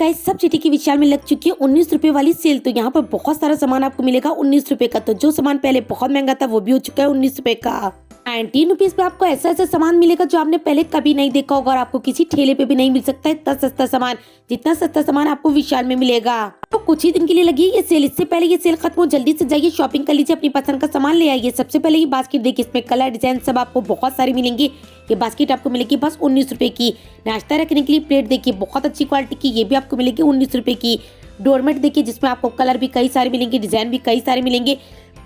Guys सब city की विशाल में लग चुकी है 19 रुपए वाली सेल। तो यहाँ पर बहुत सारा सामान आपको मिलेगा 19 रुपए का। तो जो सामान पहले बहुत महंगा था वो भी हो चुका है 19 रुपए का। 19 रुपीज पे आपको ऐसा ऐसा सामान मिलेगा जो आपने पहले कभी नहीं देखा होगा और आपको किसी ठेले पे भी नहीं मिल सकता है इतना सस्ता सामान, जितना सस्ता सामान आपको विशाल में मिलेगा। तो कुछ ही दिन के लिए लगी है ये सेल। इससे पहले ये सेल खत्म हो, जल्दी से जाइए शॉपिंग कर लीजिए, अपनी पसंद का सामान ले आइए। सबसे पहले ये बास्केट देखिए, इसमें कलर डिजाइन सब आपको बहुत सारे मिलेंगे। ये बास्केट आपको मिलेगी बस 19 रुपए की। नाश्ता रखने के लिए प्लेट देखिए बहुत अच्छी क्वालिटी की, ये भी आपको मिलेगी 19 रुपए की। डोरमेट देखिए जिसमें आपको कलर भी कई सारे मिलेंगे, डिजाइन भी कई सारे मिलेंगे।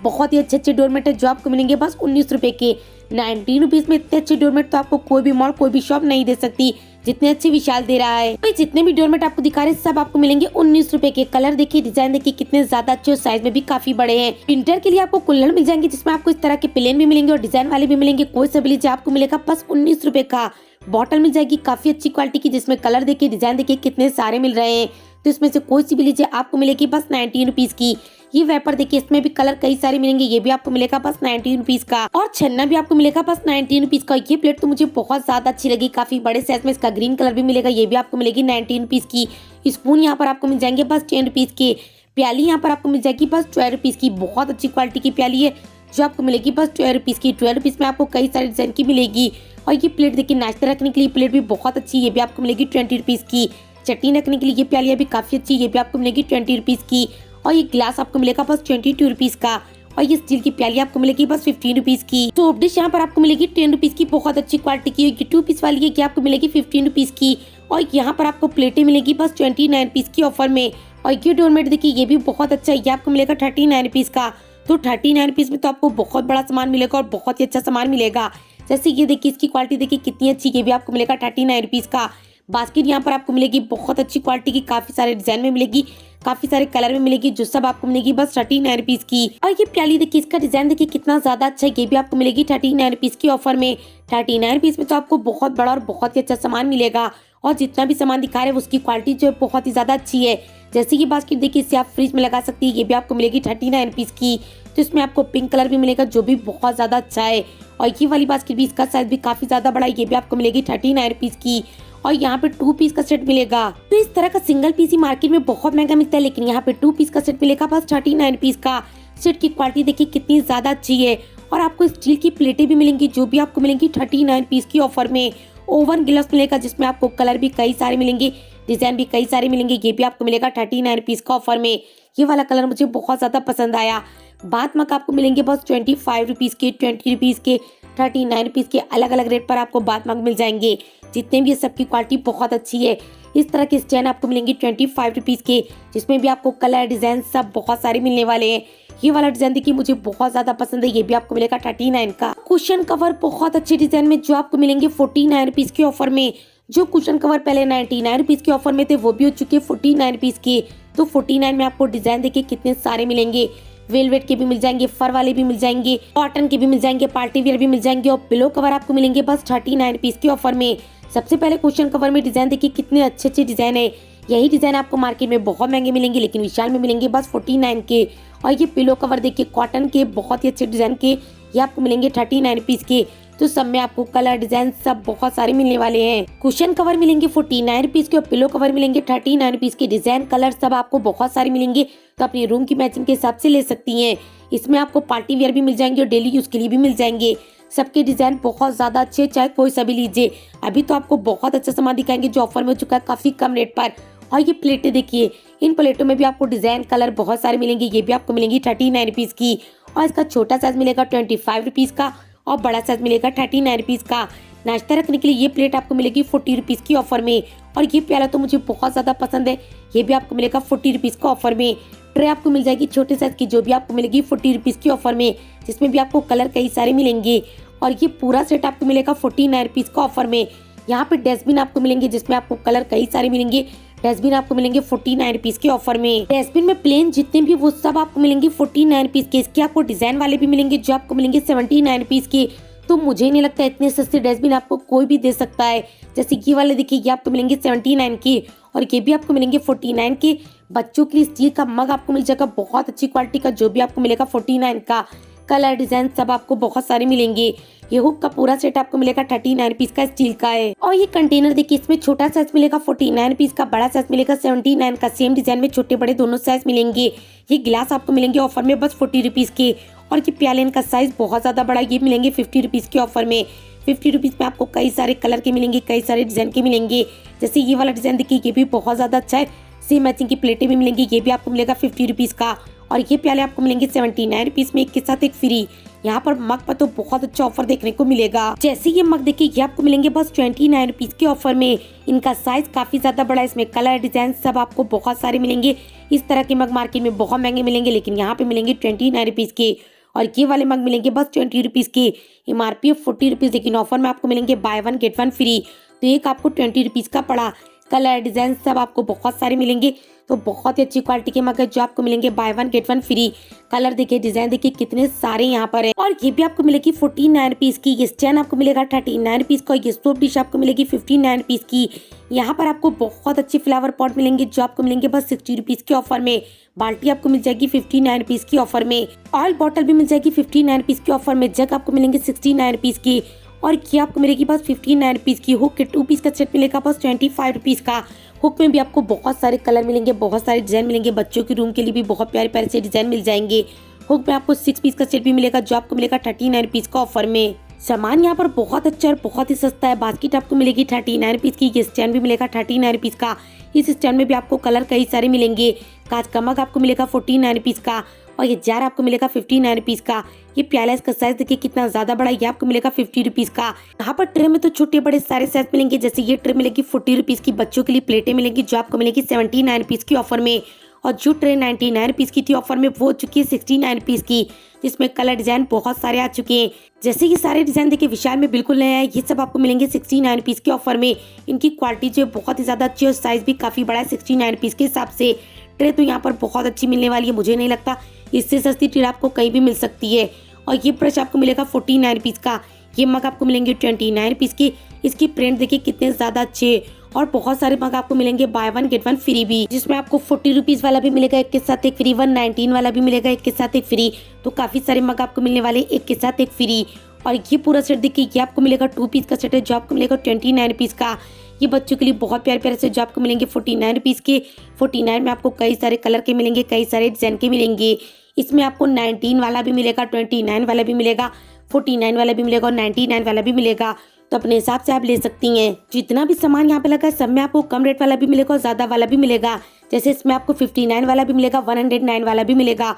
बहुत ही अच्छे अच्छे डोरमेट है जो आपको मिलेंगे बस 19 रुपए के। 19 रुपीज में इतने अच्छे डोरमेट तो आपको कोई भी मॉल कोई भी शॉप नहीं दे सकती जितने अच्छे विशाल दे रहा है। तो जितने भी डोरमेट आपको दिखा रहे हैं सब आपको मिलेंगे 19 रुपए के। कलर देखिए, डिजाइन देखिए कितने ज्यादा अच्छे और साइज में भी काफी बड़े हैं। विंटर के लिए आपको कुल्हड़ मिल जाएंगे जिसमें आपको इस तरह के प्लेन भी मिलेंगे और डिजाइन वाले भी मिलेंगे। कोई सा भी लीजिए आपको मिलेगा बस 19 रुपए का। बॉटल मिल जाएगी काफी अच्छी क्वालिटी की जिसमें कलर देखिए, डिजाइन देखिए कितने सारे मिल रहे हैं। तो इसमें से कोई सी भी लीजिए आपको मिलेगी बस 19 रुपीज की। ये वेपर देखिए, इसमें भी कलर कई सारे मिलेंगे, ये भी आपको मिलेगा बस 19 रुपीज का। और छन्ना भी आपको मिलेगा बस 19 रुपीज का। ये प्लेट तो मुझे बहुत ज्यादा अच्छी लगी, काफी बड़े साइज में इसका ग्रीन कलर भी मिलेगा, ये भी आपको मिलेगी 19 रुपीज की। स्पून यहाँ पर आपको मिल जाएंगे बस 10 रुपीज के। प्याली यहाँ पर आपको मिल जाएगी बस 12 रुपीज की। बहुत अच्छी क्वालिटी की प्याली है जो आपको मिलेगी बस 12 रुपीज की। 12 रुपीज में आपको कई सारे डिजाइन की मिलेगी। और ये प्लेट देखिए, नाश्ता रखने के लिए प्लेट भी बहुत अच्छी, ये भी आपको मिलेगी 20 रुपीज की। चटनी रखने के लिए ये प्यालियाँ भी काफी अच्छी, ये भी आपको मिलेगी 20 रुपीज की। और ये ग्लास आपको मिलेगा बस 22 रुपीज का। और ये स्टील की प्याली आपको मिलेगी बस 15 रुपीज की। सोप डिश यहाँ पर आपको मिलेगी 10 रुपीज की, बहुत अच्छी क्वालिटी की। ये 2 पीस वाली है, ये आपको मिलेगी 15 रुपीज की। और यहाँ पर आपको प्लेटें मिलेगी बस 29 रुपीज की ऑफर में। और ये डोरमेट देखिए, ये भी बहुत अच्छा है, ये आपको मिलेगा 39 रुपीज का। तो 39 रुपीज में तो आपको बहुत बड़ा सामान मिलेगा और बहुत ही अच्छा सामान मिलेगा। जैसे ये देखिए, इसकी क्वालिटी देखिए कितनी अच्छी, ये भी आपको मिलेगा 39 रुपीज का। बास्केट यहाँ पर आपको मिलेगी बहुत अच्छी क्वालिटी की, काफी सारे डिजाइन में मिलेगी, काफी सारे कलर में मिलेगी, जो सब आपको मिलेगी बस 39 रुपीज की। और ये प्याली देखिए, इसका डिजाइन देखिए कितना ज्यादा अच्छा है, ये भी आपको मिलेगी 39 रुपीज की ऑफर में। 39 रुपीज में तो आपको बहुत बड़ा और बहुत ही अच्छा सामान मिलेगा। और जितना भी सामान दिखा रहे हैं उसकी क्वालिटी जो है बहुत ही ज्यादा अच्छी है। जैसे ये बास्केट देखिए, इसे आप फ्रिज में लगा सकती है, ये भी आपको मिलेगी 39 रुपीज की। तो इसमें आपको पिंक कलर भी मिलेगा जो भी बहुत ज्यादा अच्छा है। और ये वाली बास्केट भी, इसका साइज भी काफी ज्यादा बड़ा है, ये भी आपको मिलेगी 39 रुपीज की। और यहाँ पे 2 पीस का सेट मिलेगा। तो इस तरह का सिंगल पीस ही मार्केट में बहुत महंगा मिलता है, लेकिन यहाँ पे 2 पीस का सेट मिलेगा बस 39 रुपीज का। सेट की क्वालिटी देखिए कितनी ज्यादा अच्छी है। और आपको स्टील की प्लेटें भी मिलेंगी जो भी आपको मिलेंगी 39 रुपीज की ऑफर में। ओवन ग्लास मिलेगा जिसमें आपको कलर भी कई सारे मिलेंगे, डिजाइन भी कई सारे मिलेंगे, ये भी आपको मिलेगा 39 रुपीज का ऑफर में। ये वाला कलर मुझे बहुत ज्यादा पसंद आया। बाथ मग आपको मिलेंगे बस 25 रुपीज के, 20 रुपीज के, 39 रुपीज के। अलग अलग रेट पर आपको बाथ मग मिल जाएंगे, जितने भी सबकी क्वालिटी बहुत अच्छी है। इस तरह के स्टैंड आपको मिलेंगे 25 रुपीज के, जिसमें भी आपको कलर डिजाइन सब बहुत सारे मिलने वाले हैं। ये वाला डिजाइन देखिए मुझे बहुत ज्यादा पसंद है, ये भी आपको मिलेगा 39 का। कुशन कवर बहुत अच्छे डिजाइन में जो आपको मिलेंगे 49 रुपीज के ऑफर में। जो कुशन कवर पहले 99 रुपीज के ऑफर में थे वो भी हो चुके 49 रुपीज के। तो 49 में आपको डिजाइन देखिए कितने सारे मिलेंगे, वेलवेट के भी मिल जाएंगे, फर वाले भी मिल जाएंगे, कॉटन के भी मिल जाएंगे, पार्टी वेयर भी मिल जाएंगे। और पिलो कवर आपको मिलेंगे बस 39 रुपीज के ऑफर में। सबसे पहले कुशन कवर में डिजाइन देखिए कितने अच्छे अच्छे डिजाइन है। यही डिजाइन आपको मार्केट में बहुत महंगे मिलेंगे, लेकिन विशाल में मिलेंगे बस 49 के। और ये पिलो कवर देखिए कॉटन के बहुत ही अच्छे डिजाइन के, ये आपको मिलेंगे 39 रुपीज के। तो सब में आपको कलर डिजाइन सब बहुत सारे मिलने वाले हैं। कुशन कवर मिलेंगे 49 रुपीज के और पिलो कवर मिलेंगे 39 रुपीज के। डिजाइन कलर सब आपको बहुत सारे मिलेंगे, तो अपनी रूम की मैचिंग के हिसाब से ले सकती हैं। इसमें आपको पार्टी वेयर भी मिल जाएंगे और डेली यूज के लिए भी मिल जाएंगे। सबके डिजाइन बहुत ज्यादा अच्छे, चाहे कोई सा भी लीजिए। अभी तो आपको बहुत अच्छा सामान दिखाएंगे जो ऑफर में हो चुका है काफी कम रेट पर। और ये प्लेटें देखिए, इन प्लेटों में भी आपको डिजाइन कलर बहुत सारे मिलेंगे, ये भी आपको मिलेंगी 39 रुपीज की। और इसका छोटा साइज मिलेगा 25 रुपीज का और बड़ा साइज मिलेगा 39 रुपीज का। नाश्ता रखने के लिए ये प्लेट आपको मिलेगी 40 रुपीज की ऑफर में। और ये प्याला तो मुझे बहुत ज्यादा पसंद है, ये भी आपको मिलेगा 40 रुपीज का ऑफर में। ट्रे आपको मिल जाएगी छोटे साइज की, जो भी आपको मिलेगी 40 रुपीज की ऑफर में, जिसमें भी आपको कलर कई सारे मिलेंगे। और ये पूरा सेट आपको मिलेगा 49 रुपीज का ऑफर में। यहाँ पे डस्टबिन आपको मिलेंगे जिसमें आपको कलर कई सारे मिलेंगे। डस्टबिन आपको मिलेंगे 49 रुपीज के ऑफर में। डस्टबिन में प्लेन जितने भी वो सब आपको मिलेंगे 49 रुपीज के। इसके आपको डिजाइन वाले भी मिलेंगे जो आपको मिलेंगे 79 रुपीज के। तो मुझे नहीं लगता इतने सस्ते डस्टबिन आपको कोई भी दे सकता है। जैसे ये वाले देखिए, ये आपको मिलेंगे 79 के और ये भी आपको मिलेंगे 49 के। बच्चों के लिए स्टील का मग आपको मिल जाएगा बहुत अच्छी क्वालिटी का, जो भी आपको मिलेगा 49 का। कलर डिजाइन सब आपको बहुत सारे मिलेंगे। ये हुक का पूरा सेट आपको मिलेगा 39 पीस का स्टील का है। और ये कंटेनर देखिए, इसमें छोटा साइज मिलेगा 49 पीस का, बड़ा साइज मिलेगा 79 का। सेम डिजाइन में छोटे बड़े दोनों साइज मिलेंगे। ये गिलास आपको मिलेंगे ऑफर में बस 40 रुपीज के। और ये प्याले, इनका साइज बहुत ज्यादा बड़ा, ये मिलेंगे 50 रुपीज के ऑफर में। 50 रुपीज में आपको कई सारे कलर के मिलेंगे, कई सारे डिजाइन के मिलेंगे। जैसे ये वाला डिजाइन देखिए, ये भी बहुत ज्यादा अच्छा है। सेम मैचिंग की प्लेटें भी मिलेंगी, ये भी आपको मिलेगा 50 रुपीज का। और ये प्याले आपको मिलेंगे 79 रुपीज में, एक के साथ एक फ्री। यहाँ पर मग पर तो बहुत अच्छा ऑफर देखने को मिलेगा। जैसे ये मग देखिए, ये आपको मिलेंगे बस 29 रुपीज के ऑफर में। इनका साइज काफी ज्यादा बड़ा है, इसमें कलर डिजाइन सब आपको बहुत सारे मिलेंगे। इस तरह के मग मार्केट में बहुत महंगे मिलेंगे, लेकिन यहाँ पे मिलेंगे 29 रुपीज के। और ये वाले मग मिलेंगे बस 20 रुपीज के। MRP 40 रुपीज, लेकिन ऑफर में आपको मिलेंगे बाय 1 गेट 1 फ्री। तो एक आपको 20 रुपीज का पड़ा। कलर डिजाइन सब आपको बहुत सारे मिलेंगे। तो बहुत ही अच्छी क्वालिटी के मग है जो आपको मिलेंगे बाय 1 गेट 1 फ्री। कलर देखिए, डिजाइन देखिए, कितने सारे यहाँ पर है। और ये भी आपको मिलेगी 49 रुपीज की। ये स्टैंड आपको मिलेगा 39 रुपीज का। ये सोप डिश आपको मिलेगी 59 रुपीज की। यहाँ पर आपको बहुत अच्छे फ्लावर पॉट मिलेंगे जो आपको मिलेंगे बस 60 रुपीज के ऑफर में। बाल्टी आपको मिल जाएगी 59 रुपीज की ऑफर में। ऑयल बॉटल भी मिल जाएगी 59 रुपीज के ऑफर में। जग आपको मिलेंगे 69 रुपीज की। और ये आपको मिलेगी बस 59 रुपीज की। हुक के 2 पीस का सेट मिलेगा बस 25 रुपीज का। हुक में भी आपको बहुत सारे कलर मिलेंगे, बहुत सारे डिजाइन मिलेंगे। बच्चों के रूम के लिए भी बहुत प्यारे प्यारे से डिजाइन मिल जाएंगे। हुक में आपको 6 पीस का सेट भी मिलेगा जो आपको मिलेगा 39 रुपीज का ऑफर में। सामान यहाँ पर बहुत अच्छा और बहुत ही सस्ता है। बास्केट आपको मिलेगी 39 रुपीज की। ये स्टैंड भी मिलेगा 39 रुपीज का। इस स्टैंड में भी आपको कलर कई सारे मिलेंगे। कांच का मग आपको मिलेगा 49 रुपीज का। और ये जार आपको मिलेगा 59 रुपीज का। ये प्याला, इसका साइज देखिए कितना ज्यादा बड़ा है, ये आपको मिलेगा 50 रुपीज का। यहाँ पर ट्रे में तो छोटे बड़े सारे साइज मिलेंगे। जैसे ये ट्रे मिलेगी 40 रुपीज की। बच्चों के लिए प्लेटें मिलेंगी जो आपको मिलेगी 79 रुपीज की ऑफर में। और जो ट्रे 99 रुपीज की थी ऑफर में, वो हो चुकी है 69 रुपीज की, जिसमें कलर डिजाइन बहुत सारे आ चुके हैं। जैसे ये सारे डिजाइन देखिए विशाल में बिल्कुल नया है। ये सब आपको मिलेंगे 69 रुपीज के ऑफर में। इनकी क्वालिटी जो है बहुत ही ज्यादा अच्छी है और साइज भी काफी बड़ा है 69 रुपीज के हिसाब से। ट्रे तो यहाँ पर बहुत अच्छी मिलने वाली है, मुझे नहीं लगता इससे सस्ती ट्रे आपको कहीं भी मिल सकती है। और ये ब्रश आपको मिलेगा 49 रुपीज का। ये मग आपको मिलेंगे 29 रुपीज की। इसकी प्रिंट देखिए कितने ज्यादा अच्छे। और बहुत सारे मग आपको मिलेंगे बाय 1 गेट 1 फ्री भी, जिसमें आपको 40 रुपीज वाला भी मिलेगा एक के साथ एक फ्री, 119 वाला भी मिलेगा एक के साथ एक फ्री। तो काफी सारे मग आपको मिलने वाले एक के साथ एक फ्री। और ये पूरा सेट देखिए, ये आपको मिलेगा 2 पीस का सेट है जो आपको मिलेगा 29 रुपीज का। ये बच्चों के लिए बहुत प्यारे प्यारे से जो आपको मिलेंगे 49 रुपीज के। 49 में आपको कई सारे कलर के मिलेंगे, कई सारे डिजाइन के मिलेंगे। इसमें आपको 19 वाला भी मिलेगा, 29 वाला भी मिलेगा, 49 वाला भी मिलेगा और 99 वाला भी मिलेगा। तो अपने हिसाब से आप ले सकती हैं। जितना भी सामान यहाँ पे लगा है सब में आपको कम रेट वाला भी मिलेगा और ज्यादा वाला भी मिलेगा। जैसे इसमें आपको 59 वाला भी मिलेगा, 109 वाला भी मिलेगा।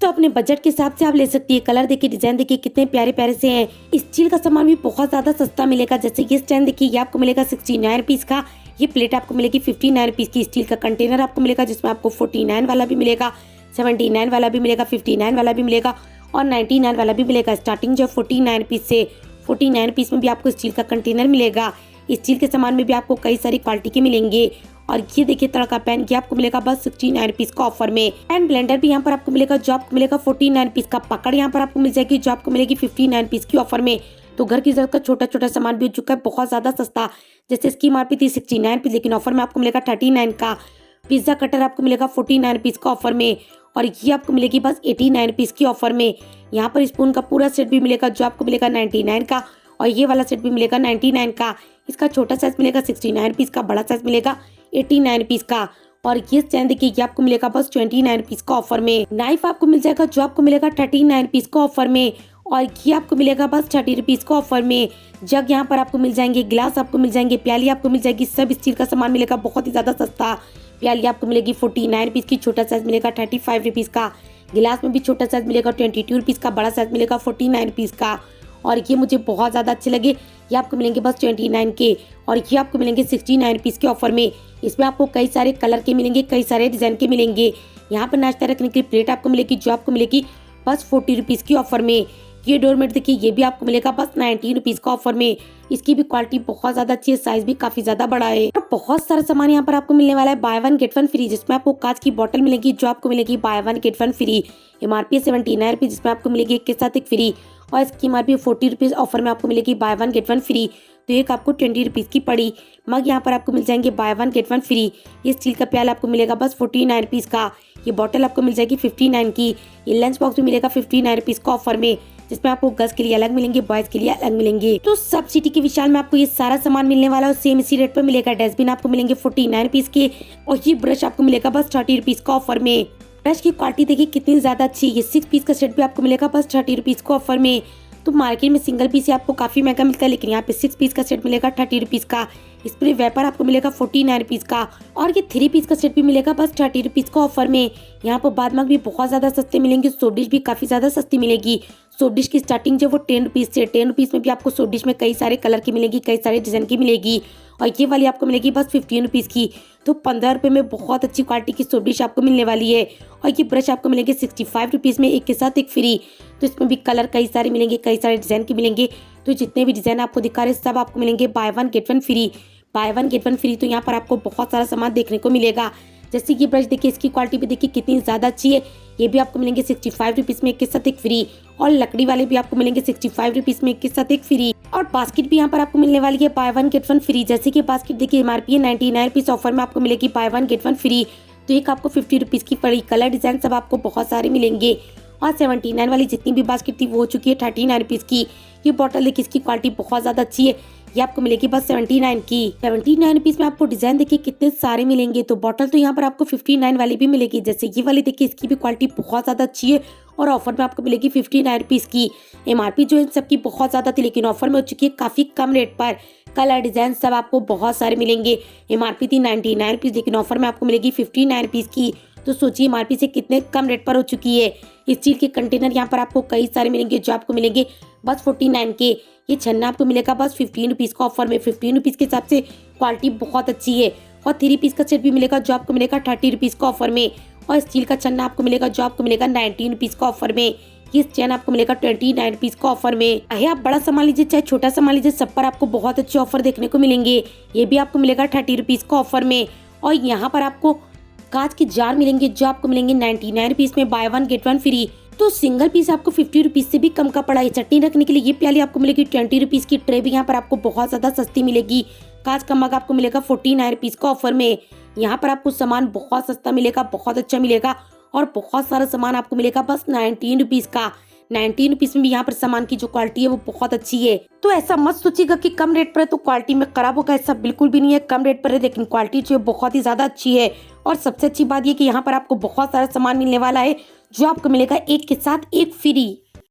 तो अपने बजट के हिसाब से आप ले सकती है। कलर देखिए, डिजाइन देखिए, कितने प्यारे प्यारे से हैं। स्टील का सामान भी बहुत ज्यादा सस्ता मिलेगा। जैसे ये स्टैंड देखिए, ये आपको मिलेगा 69 रुपीज का। ये प्लेट आपको मिलेगी 59 रुपीज की। स्टील का कंटेनर आपको मिलेगा जिसमें आपको 49 वाला भी मिलेगा, 79 वाला भी मिलेगा, 59 वाला भी मिलेगा और 99 वाला भी मिलेगा। स्टार्टिंग जो 49 रुपीज से 49 रुपीज में भी आपको स्टील का कंटेनर मिलेगा। स्टील के सामान में भी आपको कई सारी क्वालिटी के मिलेंगे। और ये देखिए तड़का पैन, ये आपको मिलेगा बस 69 रुपीज का ऑफर में। एंड ब्लेंडर भी यहाँ पर आपको मिलेगा जो आपको मिलेगा 49 रुपीज का। पकड़ यहाँ पर आपको मिल जाएगी जो आपको मिलेगी 59 रुपीज की ऑफर में। तो घर की जरूरत का छोटा छोटा सामान भी हो चुका है बहुत ज्यादा सस्ता। जैसे इसकी MRP थी 69 रुपीज, लेकिन ऑफर में आपको मिलेगा 39 का। पिज्जा कटर आपको मिलेगा 49 रुपीज का ऑफर में। और ये आपको मिलेगी बस 89 रुपीज की ऑफर में। यहाँ पर स्पून का पूरा सेट भी मिलेगा जो आपको मिलेगा 99 का। और ये वाला सेट भी मिलेगा 99 का। इसका छोटा साइज मिलेगा 69 रुपीज का, बड़ा साइज मिलेगा 89 रुपीज का। और ये स्टैंड देखिए, ये आपको मिलेगा बस 29 रुपीज का ऑफर में। नाइफ आपको मिल जाएगा जो आपको मिलेगा 39 रुपीज का ऑफर में। और ये आपको मिलेगा बस 30 रुपीज का ऑफर में। जग यहाँ पर आपको मिल जाएंगे, गिलास आपको मिल जाएंगे, प्याली आपको मिल जाएगी। सब स्टील का सामान मिलेगा बहुत ही ज्यादा सस्ता। प्याली आपको मिलेगी 49 रुपीज की, छोटा साइज मिलेगा 35 रुपीज का। गिलास में भी छोटा साइज मिलेगा 22 रुपीज का, बड़ा साइज मिलेगा 49 रुपीज का। और ये मुझे बहुत ज़्यादा अच्छे लगे। ये आपको मिलेंगे बस 29 के। और ये आपको मिलेंगे 69 रुपीज़ के ऑफर में। इसमें आपको कई सारे कलर के मिलेंगे, कई सारे डिज़ाइन के मिलेंगे। यहाँ पर नाश्ता रखने की प्लेट आपको मिलेगी जो आपको मिलेगी बस 40 रुपीज़ की ऑफर में। ये डोरमेट देखिए, ये भी आपको मिलेगा बस 19 रुपीज़ का ऑफर में। इसकी भी क्वालिटी बहुत ज़्यादा अच्छी है, साइज भी काफ़ी ज़्यादा बड़ा है। और बहुत सारा सामान यहाँ पर आपको मिलने वाला है बाय 1 गेट 1 फ्री, जिसमें आपको कांच की बोतल मिलेगी जो आपको मिलेगी buy 1 get 1 free. MRP 79 rupees, जिसमें आपको मिलेगी एक के साथ एक फ्री। और इसकी MRP 40 रुपीज़, ऑफर में आपको मिलेगी बाय 1 गेट 1 फ्री। तो एक आपको 20 रुपीज़ की पड़ी। मग यहाँ पर आपको मिल जाएंगे बाय 1 गेट 1 फ्री। ये स्टील का प्याला आपको मिलेगा बस 49 रुपीज़ का। ये बॉटल आपको मिल जाएगी 59 की। ये लंच बॉक्स भी मिलेगा 59 रुपीज़ का ऑफर में, जिसमें आपको गर्ल्स के लिए अलग मिलेंगे, बॉयज के लिए अलग मिलेंगे। तो सब सिटी के विशाल में आपको ये सारा सामान मिलने वाला है और सेम इसी रेट पर मिलेगा। डस्टबिन आपको मिलेंगे 49 रुपीज़ के और ये ब्रश आपको मिलेगा बस 30 रुपीज़ का ऑफर में। ब्रश की क्वालिटी देखिए कितनी ज्यादा अच्छी है। ये 6 पीस का सेट भी आपको मिलेगा बस 30 रुपीज़ को ऑफर में। तो मार्केट में सिंगल पीस आपको काफी महंगा मिलता है, लेकिन यहाँ पे 6 पीस का सेट मिलेगा 30 रुपीज़ का। स्प्रे वेपर आपको मिलेगा 49 रुपीज़ का और ये 3 पीस का सेट भी मिलेगा बस 30 रुपीज़ का ऑफर में। यहाँ पर बाद मग भी बहुत ज्यादा सस्ते मिलेंगे। सोप डिश भी काफी ज्यादा सस्ती मिलेगी। सोप डिश की स्टार्टिंग जो वो 10 रुपीज़ से, 10 रुपीज़ में भी आपको सोप डिश में कई सारे कलर की मिलेगी, कई सारे डिजाइन की मिलेगी और ये वाली आपको मिलेगी बस 15 रुपीज़ की। तो 15 रुपये में बहुत अच्छी क्वालिटी की सोप डिश आपको मिलने वाली है। और ये ब्रश आपको मिलेंगे 65 रुपीज़ में, एक के साथ एक फ्री। तो इसमें भी कलर कई सारे मिलेंगे, कई सारे डिजाइन के मिलेंगे। तो जितने भी डिजाइन आपको दिखा रहे सब आपको मिलेंगे buy 1 get 1 free. Buy 1 get 1 free. तो यहाँ पर आपको बहुत सारा सामान देखने को मिलेगा। जैसे ये ब्रश देखिए, इसकी क्वालिटी भी देखिए कितनी ज़्यादा अच्छी है। ये भी आपको मिलेंगे 65 रुपीज़ में, एक के साथ एक फ्री। और लकड़ी वाले भी आपको मिलेंगे 65 रुपीज़ में, एक के साथ एक फ्री। और बास्केट भी यहाँ पर आपको मिलने वाली है बाय 1 गेट 1 फ्री। जैसे कि बास्केट देखिए एमआरपी है 99 रुपीज़, ऑफर में आपको मिलेगी बाय 1 गेट 1 फ्री। तो एक आपको 50 रुपीज़ की पड़ी। कलर डिजाइन सब आपको बहुत सारे मिलेंगे। और 79 वाली जितनी भी बास्केट थी वो हो चुकी है 39 रुपीज़ की। ये बॉटल देखिए, इसकी क्वालिटी बहुत ज़्यादा अच्छी है। ये आपको मिलेगी बस 79 की। 79 रुपीज़ में आपको डिजाइन देखिए कितने सारे मिलेंगे। तो बॉटल तो यहाँ पर आपको 59 वाली भी मिलेगी। जैसे ये वाली देखिए, इसकी भी क्वालिटी बहुत ज़्यादा अच्छी है और ऑफर में आपको मिलेगी 59 रुपीज़ की। एमआरपी जो इन सबकी बहुत ज़्यादा थी, लेकिन ऑफर में हो चुकी है काफ़ी कम रेट पर। कलर डिजाइन सब आपको बहुत सारे मिलेंगे। एमआरपी थी 99 रुपीज़, लेकिन ऑफर में आपको मिलेगी 59 रुपीज़ की। तो सोचिए एमआरपी से कितने कम रेट पर हो चुकी है। स्टील के कंटेनर यहाँ पर आपको कई सारे मिलेंगे, जो आपको मिलेंगे बस 49 के। ये छन्ना आपको मिलेगा बस 15 रुपीज़ का ऑफर में। 15 रुपीज़ के हिसाब से क्वालिटी बहुत अच्छी है। और 3 पीस का सेट भी मिलेगा, जो आपको मिलेगा 30 रुपीज़ का ऑफर में। और स्टील का छन्ना आपको मिलेगा, जो आपको मिलेगा 19 रुपीज़ का ऑफर में। ये चैन आपको मिलेगा 29 रुपीज़ का ऑफर में। चाहे आप बड़ा सामान लीजिए चाहे छोटा सामान लीजिए, सब पर आपको बहुत अच्छे ऑफर देखने को मिलेंगे। ये भी आपको मिलेगा 30 रुपीज़ का ऑफर में। और यहाँ पर आपको कांच के जार मिलेंगे, जो आपको मिलेंगे 99 रुपीज़ में, बाय 1 गेट 1 फ्री। तो सिंगल पीस आपको 50 रुपीज़ से भी कम का पड़ा है। चटनी रखने के लिए ये प्याली आपको मिलेगी 20 रुपीज़ की। ट्रे भी यहाँ पर आपको बहुत ज्यादा सस्ती मिलेगी। कांच का मग आपको मिलेगा 49 रुपीज़ का ऑफर में। यहाँ पर आपको सामान बहुत सस्ता मिलेगा, बहुत अच्छा मिलेगा और बहुत सारा सामान आपको मिलेगा बस 19 रुपीज़ का। 19 रुपीज़ में भी यहाँ पर सामान की जो क्वालिटी है वो बहुत अच्छी है। तो ऐसा मत सोचिएगा कि कम रेट पर है तो क्वालिटी में खराब होगा, ऐसा बिल्कुल भी नहीं है। कम रेट पर है लेकिन क्वालिटी जो है बहुत ही ज्यादा अच्छी है। और सबसे अच्छी बात ये कि यहाँ पर आपको बहुत सारा सामान मिलने वाला है, जो आपको मिलेगा एक के साथ एक फ्री।